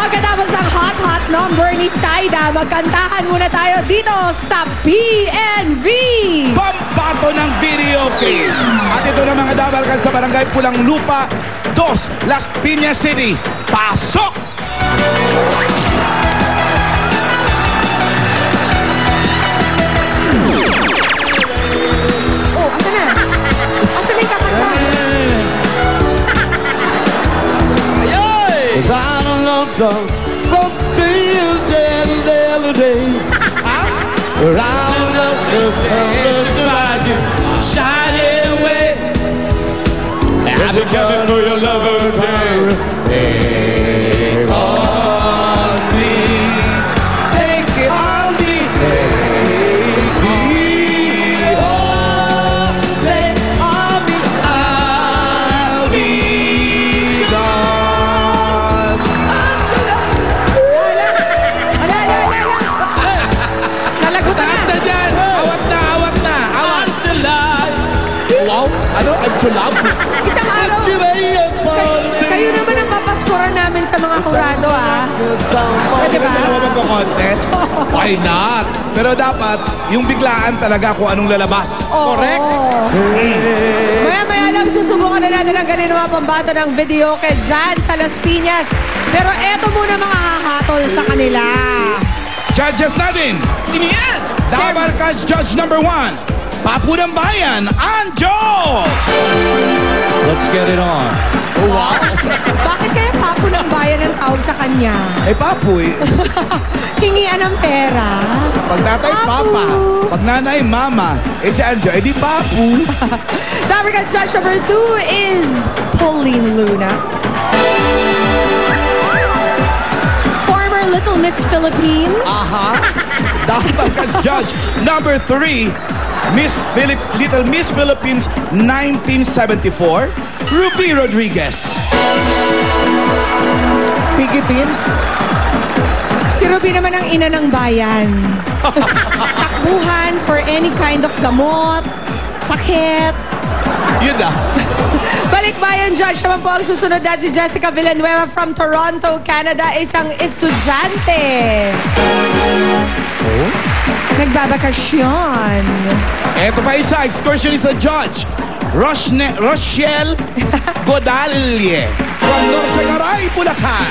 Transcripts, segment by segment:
Pagkatapos ng hot number ni Saida, magkantahan muna tayo dito sa PNV. Pambato ng video game. At ito na mga dabarkan sa Barangay Pulang Lupa 2, Las Piñas City. Pasok! Oh, asa na? Asa na yung kakanta? Ayoy! Shining away. I've been coming for your lover, take on me. Take it on me. Take it on. Take on me. I'll be gone. Ala. Nalagot Taas na. na dyan. Awat na. Awat July. Wow. Ano? Anjulab? Isang araw. Kayo naman ang papaskora namin sa mga kurado, ah. Pwede ba? Dalawa magko-contest? Why not? Pero dapat, yung biglaan talaga kung anong lalabas. Correct. Maya-maya lang, susubukan na natin ang ganun mga pambato ng video kay Jan sa Las Piñas. Pero eto muna mga hahatol sa kanila. Judges natin. Sino yan? Dabarkas Judge number 1. Papu ng Bayan, Anjo! Let's get it on. Wow! Bakit kaya papo ng bayan ang tawag sa kanya? Eh, Papu eh. Hingian ng pera? Pag tatay, Papu. Papa. Pag nanay, Mama. Eh, si Anjo, eh di Papu. Dabarkas Judge number 2 is Pauline Luna. Former Little Miss Philippines. Dabarkas Judge number 3, Little Miss Philippines 1974, Ruby Rodriguez. Piggy Pins. Si Ruby naman ang ina ng bayan. Takbuhan for any kind of gamot, sakit. Yun na. Balikbayan Judge naman po ang susunod na si Jessica Villanueva from Toronto, Canada, isang estudyante. Nagbabakasyon. Eto pa isa, excursionist na judge. Rochelle Godalye from Norsagaray, Bulacan.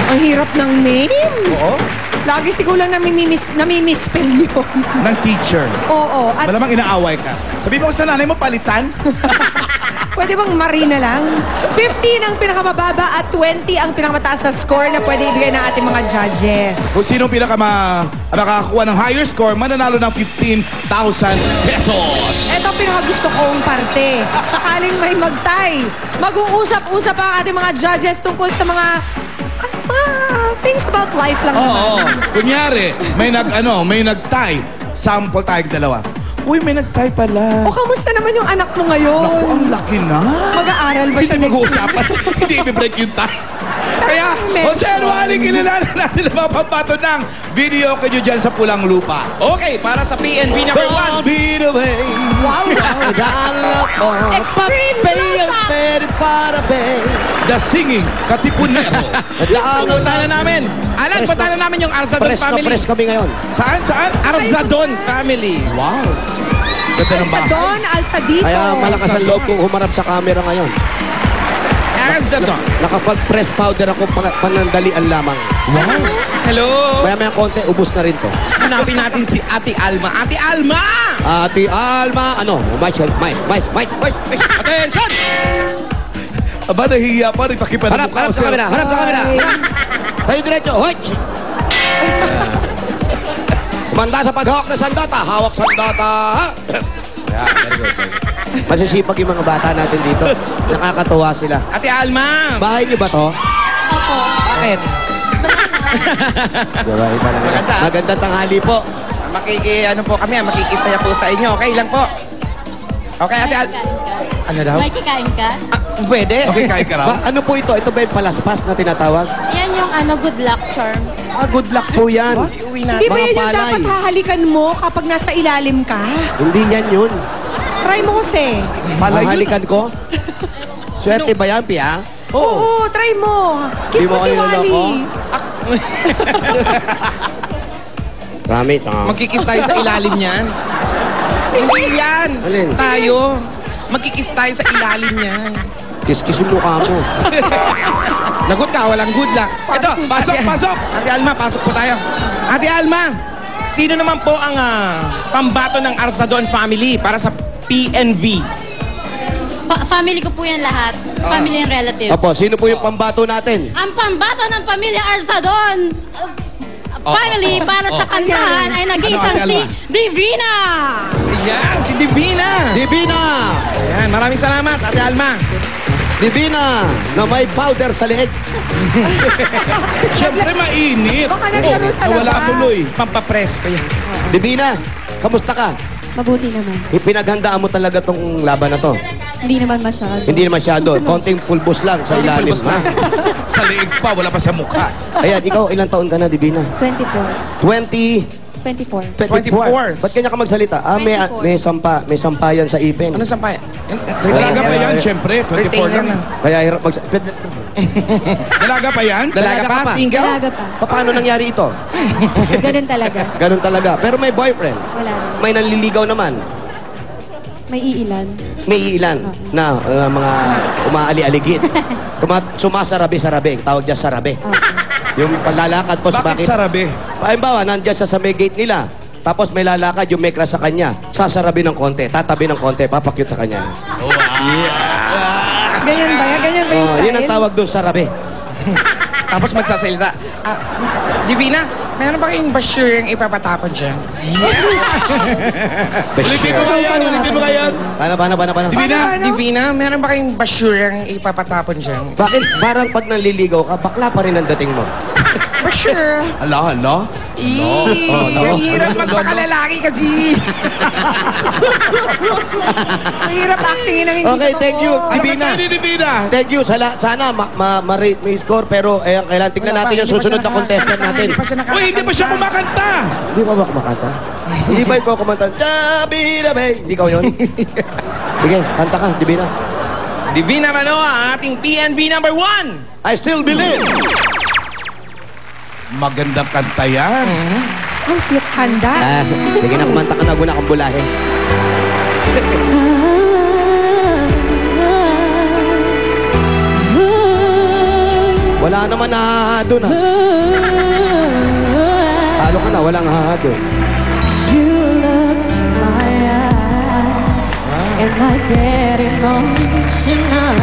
Ang hirap ng name. Oo. Lagi siguro nami-misspell yun. Ng teacher. Oo. At Malamang inaaway ka. Sabi mo sa nanay mo, palitan. pwede bang Marina lang? 15 ang pinakamababa at 20 ang pinakamataas na score na pwede ibigay ng ating mga judges. Kung sino makakakuha ng higher score, mananalo ng 15,000 pesos. Ito ang pinakagusto kong parte. Sakaling may magtay, mag-uusap-usap ang ating mga judges tungkol sa mga things about life lang naman. Oo. Kunyari, may nagtay. Sample tayo dalawa. Uy, may nagtay pala. O, kamusta naman yung anak mo ngayon? Naku, ang laki na. Mag-aaral ba siya Hindi next mag-uusapan. Hindi i-break yung tie. Kaya, Jose Anualing, kilala natin ang mga pambato ng video kayo dyan sa Pulang Lupa. Okay, para sa PNV number 1. Wow! Extreme The Singing Katipunero. Punta na namin. Alan, punta na namin yung Arzadon family. Fresh kami ngayon. Saan? Arzadon family. Wow. Ganda ng bahay. Alsadon, Alsadito. Kaya malakas ang loob kong humarap sa camera ngayon. Arzadon. Nakapag-press powder ako panandalian lamang. Wow. Hello. Maya konti, ubus na rin to. Hanapin natin si Ate Alma. Ate Alma! Ate Alma, Michael, Mike. Attention! Aba, nahihiya pa rin. Pakipan Harap sa camera. Tayo diretso. Hoy! Kumanda sa paghawak na sandata. Hawak sandata. Yeah, very good. Masisipag yung mga bata natin dito. Nakakatuwa sila. Ate Alma! Bahay niyo ba to? Opo. Bakit? Diba, iba lang. Maganda. Magandang tanghali po. Makikisaya po sa inyo. Okay lang po. Okay, Ate Alma. Ano daw? May kikain ka? Pwede. Okay, kain ka raw. Ano po ito? Ito ba yung palaspas na tinatawag? Yan yung good luck charm. Good luck po yan. Iuwi Hindi natin. ba Mga yun yung palay. dapat hahalikan mo kapag nasa ilalim ka? Hindi yan yun. Try mo kasi. Malay yun. Mahalikan ko? Swerte ba yan, Pia? Oo, try mo. Kiss Di mo mo si kayo Wally. naloko? Promise, Magkikis tayo sa ilalim niyan. Hindi yan. Alin? Tayo. Magkikis tayo sa ilalim niyan. Kiss-kiss yung mukha mo. Lagot ka, walang good luck. Ito, Pasok, Ate- pasok! Ate Alma, pasok po tayo. Ate Alma, sino naman po ang pambato ng Arzadon family para sa PNV? Family ko po yan lahat. Family and relative. Opo, sino po yung pambato natin? Ang pambato ng pamilya Arzadon family para sa kantahan ay nag-iisang Ate si Alma? Divina. Ayan, si Divina. Divina! Ayan, maraming salamat, Ate Alma. Divina na may powder sa leeg. Siyempre mainit. Baka naglaro sa Wala labas. tuloy. Pampapress ko yan. Divina, kamusta ka? Mabuti naman. Pinaghandaan mo talaga tong laban na to. Hindi naman masyado. Hindi na masyado. Konting pulbos lang sa ilalim. pulbos lang. Sa leeg pa, wala pa sa mukha. Ayan, ikaw, ilang taon ka na, Divina? 24. 24. 24. Ba't kanya ka magsalita? May 24. may sampayan sa ipin. Ano sampay? Dalaga pa yan, Ay, siyempre. 24 Retainer lang. na. Kaya hirap Dalaga pa yan? Dalaga pa? Single? Dalaga pa. Paano nangyari ito? Ganun talaga. Ganun talaga. Pero may boyfriend. Wala rin. May nanliligaw naman. May iilan. May ilan na mga umaali-aligid. Sumasarabi-sarabi. Tawag dyan sarabi. Yung paglalakad po sa Bakit sarabi? Halimbawa, nandiyan sa may gate nila. Tapos may lalakad yung may crush sa kanya. Sasarabi ng konti. Tatabi ng konti. Papakyut sa kanya. Ganyan ba yan? Ganyan ba yung style? Yun ang tawag doon, sarabi. Tapos magsasalita. Divina, meron ba kayong basure yung ipapatapon dyan? Ulitin mo kayan, ulitin mo kayan. Paano? Divina? Divina, meron ba kayong basure yung ipapatapon dyan? Bakit parang pag nanliligaw ka, bakla pa rin ang dating mo? For sure. Ala. Ang hirap magpakalalaki kasi. Ang hirap actingin ng hindi Okay, totoo. thank you, Divina. Ano Divina? Thank you. Sana ma-rate mo yung score. Pero kailangan tignan Wala pa, natin yung hindi pa susunod siya na contestant natin. Hindi pa siya Uy, hindi pa siya nakakanta. kumakanta. Hindi ba kumakanta? Hindi ba ikaw kumanta? Jabi-dabi. Hindi ka yun? Sige, kanta ka, Divina. Divina Manoa, ang ating PNV number 1. I still believe. Magandang kanta yan. Ang cute. Handa. Sige na, kumanta ka na. Guna kang bulahin. Wala naman nahaha doon, ha? Talo ka na, walang haha doon. You look in my eyes and I get emotional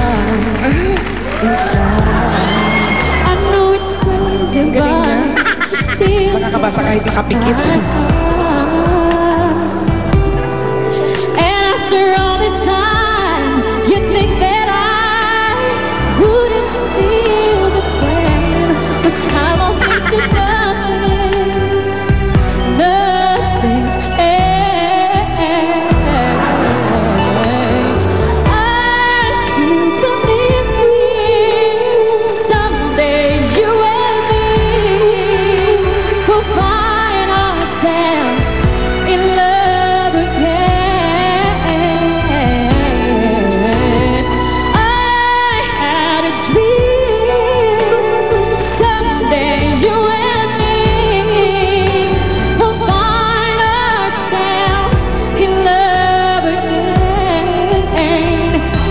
inside. I know it's crazy, galing niya. but you still Nakakabasa kahit nakapikit. And after all this time, you think that I wouldn't feel the same. But time all things to nothing. Nothing's changed. I still believe someday you and me will find ourselves in love again. I had a dream someday you and me will find ourselves in love again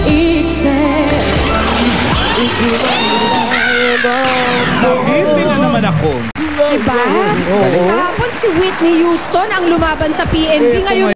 each day. Hindi na naman ako. Diba? Kahapon si Whitney Houston ang lumaban sa PNB. Ngayon,